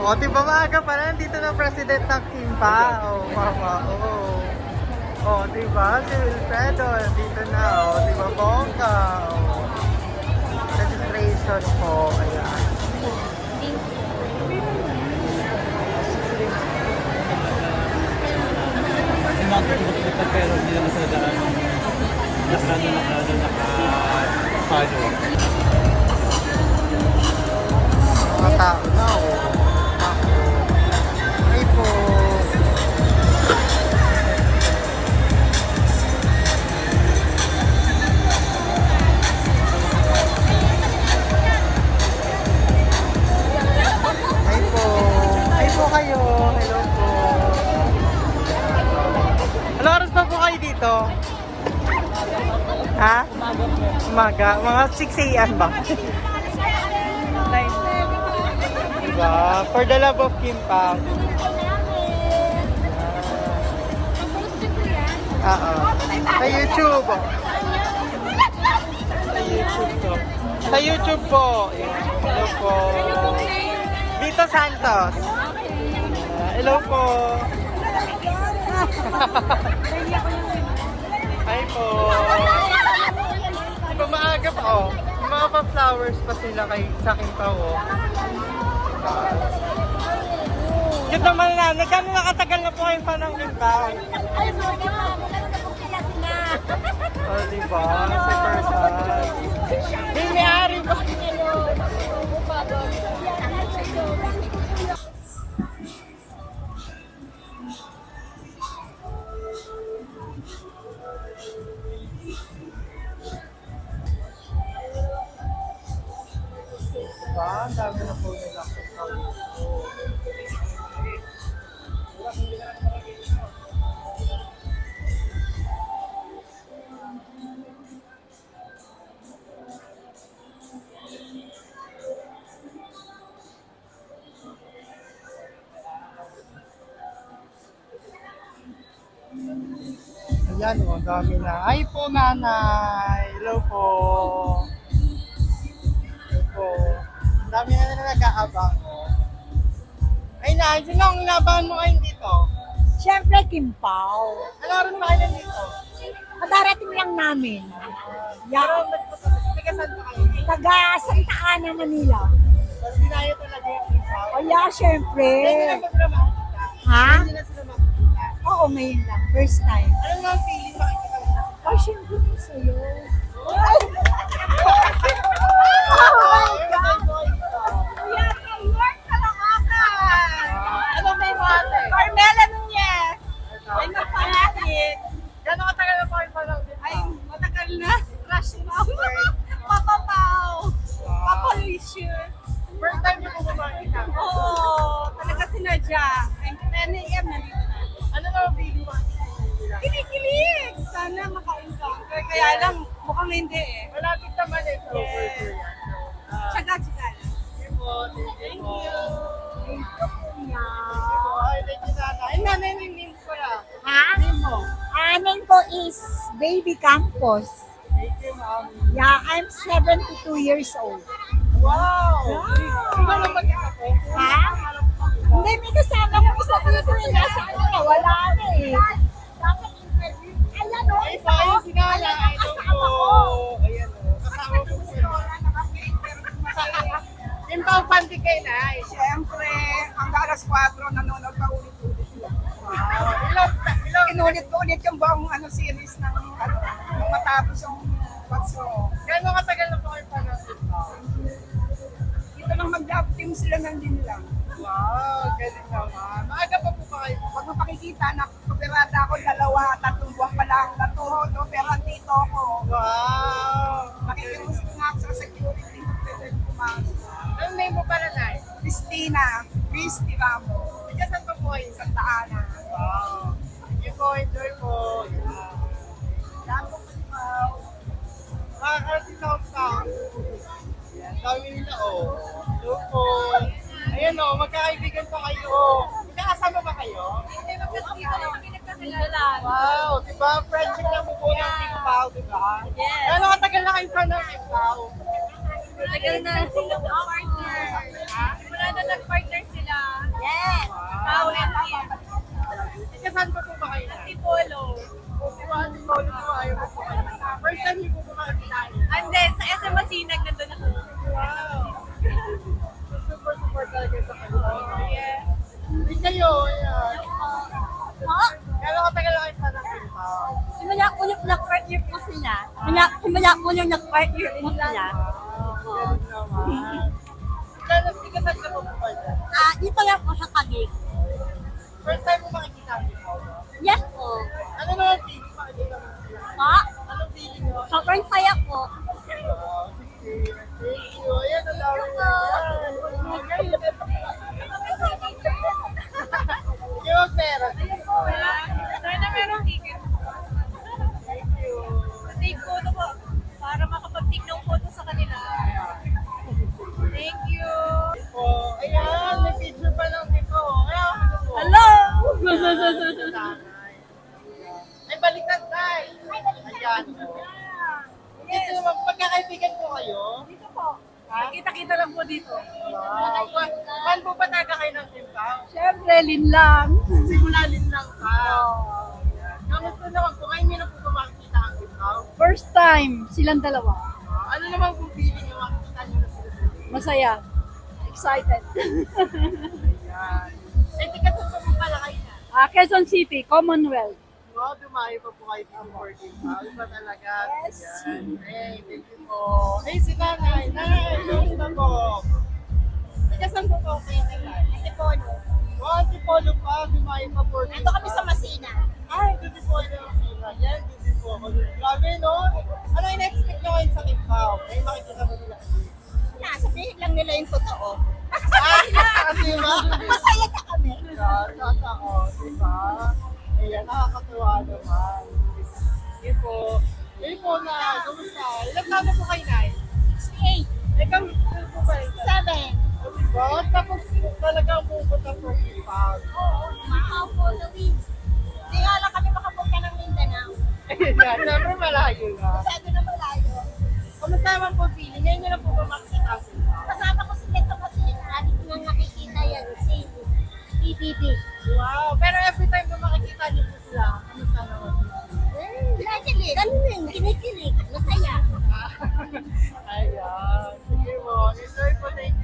O, di ba maaga pa na? Dito na president ng Kimpa. O, mama. O, di ba? Si Wilfredo, dito na. O, di ba bongga? O, registration po. Ayan. Pero hindi naman sa daan naka-follow. Mga tao na, o. Ako. Ay po. Ay po. Ay po kayo. Hello po. Ano oras pa po kayo dito? Ha? Umaga. Mga 6 a.m. ba? Diba? For the love of Kimpa. Oo. Sa YouTube. Sa YouTube po. Sa YouTube po. Hello po. Vito Santos. Hello po. Hi po. Diba maaga pa oh. Mga pa-flowers pa sila sa Kimpa oh. Yun naman na, nagkano nakatagal na po kayo pa ng Kimpa? Ay, sorry ma, maganda po sila sila. Oh, diba? Si Person. May may-ari ba? Diba? Ang dami na po nila. Ayan o, dami na. Ay po, nanay. Hello po. Hello po. Ang dami na nag-aabang. Ay, nay, sino ang inabangan mo ngayon dito? Siyempre, Kimpaw. Ano oras ba kayo dito? Madarating lang namin. Pero, Yeah. nagpapagasan pa kayo. Taga Santa Ana, Manila. Pero dinayo talaga yung ikaw. O yeah, siyempre. Hindi na ba sila makikita? Ha? Hindi na sila makikita. Oo, ngayon lang. First time. Ano nga ang feeling makikita mo? Oh, siyempre po sa'yo. Kuya, Lord Kalakakan! Ano may mate? Carmela Nunez! Ay, napalagit! Gano'ng katagal na po kayo parang Ay, matagal na. Rush na. Papa Pao! Papa Licious! first time niyo po ba makikita? Oo, talaga sinadya. Ay, 10 a.m. nandito na. Ano na ang feeling makikita nila? Kinikilig! Sana maka-encounter. Kaya lang, mukhang hindi eh. Malapit naman eh. So, Yes. for sure yan. Tsaga-tsaga lang. Thank you po. Thank you. Thank you, kuya. Ay, thank you nanay. Ay, nanay, yung name ko na. Ha? Name mo. Amin ko is Baby Campos. Thank you, ma'am. Yeah, I'm 72 years old. Wow! Ikaw lang mag-isa po? Ha? Hindi, may kasama ko isa dito eh. Nasa ano na, wala na eh. Dapat interview. Ayan o, Ay, isa o. si nanay. Ayan ang Ito kasama po. ko. Ayan o. Kasama po siya. Yung pang-panty kay Nay. Siyempre, hanggang alas 4, nanonood pa ulit-ulit. Wow. Ilang Inulit ko ulit yung buong series ng nung matapos yung patso. gano'ng katagal na po kayo panood? Dito lang mag-love team sila ng din lang. Wow, galing naman. Maaga pa po ba kayo? Pag mapakikita, nakuperada ako 2, 3 buwan pa lang. Natuho, pero dito ako. Wow! Makikiusap nga ako sa security. Pwede pumasok. Anong name mo pala, Nay? Christina, Christy Ramos. Saan pa po kayo? Santa Ana. Wow! Thank you po, enjoy po. Dami ko pa. Makakarating na ako pa. Ayan, dami nila oh. Hello po. Ayan oh, magkakaibigan pa kayo oh. Magkakasama ba kayo? Hindi, magkakita na kami nagkakilala. Wow, di ba? Friendship na po ng King Pao, di ba? Yes. Ano katagal na kayo fan ng King Pao? Tagal na sila partner. Simula na nag-partner sila. Masinag nandun ako. Wow! Super talaga sa kanila. Yes. Hindi kayo, ayan. Ha? Kaya katagal lang kayo pa ng Kimpaw. Simula ko yung nag-part year po sila. Simula ko yung nag-part year po sila. Ganun naman. Kaya nagtigasan ka po ba dyan? Dito lang po sa Taguig. First time mo makikita ang Kimpaw. Yes po. Ano naman feeling? Makikita mo sila. Ha? Anong feeling mo? Sobrang saya po. Wow, sige. Thank you. Ayan, ang dami na yan. Sige, wag pera. Sana merong ticket. Thank you. Take photo po para makapag-take ng photo sa kanila. Thank you. Oh, ayan, may picture pa ng Kimpaw. Ayan, ano po? Hello! Ay, baliktad tayo. Ayan. Dito naman, pagkakaibigan po kayo. Dito po. Kita-kita lang po dito. Wow. Fan po ba talaga kayo ng Kimpaw? Siyempre, Lin lang. Simulalin lang ka. Ayan. Kamusta naman po? Ngayon nyo na po ba makikita ang Kimpaw? First time, silang dalawa. Ano naman po feeling nyo makikita nyo na sila? Masaya. Excited. Ayan. Eh, di ka sa po pala kayo na. Quezon City, Commonwealth. Wow, dumayo pa po kayo dito for Kimpaw. Iba talaga. Yes. Ayan. Hey, thank you po. Hey, si Nanay. Nanay, kamusta po? Teka, saan po po kayo nanay? Antipolo. Wow, Antipolo pa. Dumayo pa for Nandito kami sa Masina. Ay, dito po yung sila. Yan, dito po. Grabe, no? Ano in-expect nyo ngayon sa Kimpaw? May makikita mo nila. Sabihin lang nila yung totoo. Kasi ba? Masaya ka kami. Totoo, diba? Ayan, nakakatuwa naman. Sige po. Sige po na, kamusta? Ilang taon na po kayo, Nay? 68. Ikaw, ilan po ba yun? 7. Diba? Tapos talagang pupunta for Kimpaw. Oo, Macau for the win. Hindi nga lang kami makapunta ng Mindanao. Ayun na, siyempre malayo na. Masyado na malayo. Kamusta naman po feeling? Ngayon nyo na po ba makikita ang Kimpaw? Kasama ko sila sa Masina. Lagi ko nang nakikita yan. Si PBB. Wow! Pero every time na makikita niyo po sila, kamusta naman? Kinikilig. Ganun din. Kinikilig. Masaya. Ayan. Sige po. Enjoy po. Thank